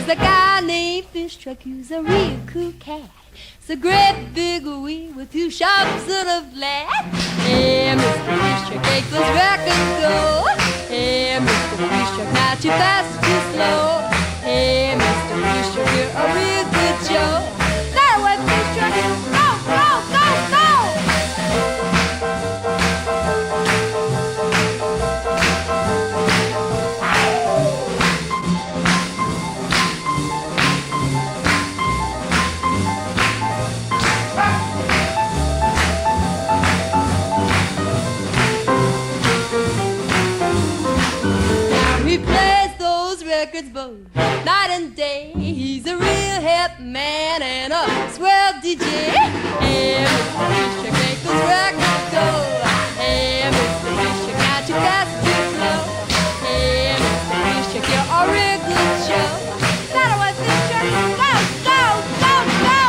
There's a guy named Fish Truck who's a real cool cat. It's a great big wheel with two sharp sort of flat. Hey, Mr. Fish Truck, make those records go. Hey, Mr. Fish Truck, not too fast or too slow. Hey, Mr. Fish Truck, you're a real good show. That way, Fish Truck, go, go, go, go! He plays those records both night and day. He's a real hip man and a swell DJ. Hey, Mr. Fish Truck, make those records go. Hey, Mr. Fish Truck, not too fast, too slow. Hey, Mr. Fish Truck, you're a real good show. That way, Fish Truck, go, go, go, go.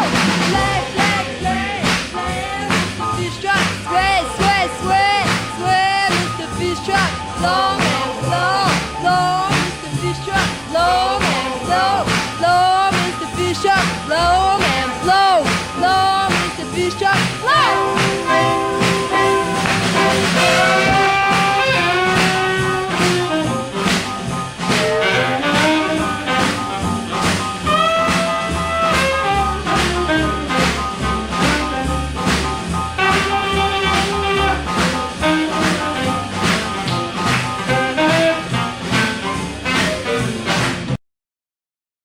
Play, play, play, play, Mr. Fish Truck. Sway, sway, sway, sway, Mr. Fish Truck. Long and slow. Slow, Mr. Fish Truck, slow and slow, slow, Mr. Fish Truck, slow and slow, slow, Mr. Fish Truck,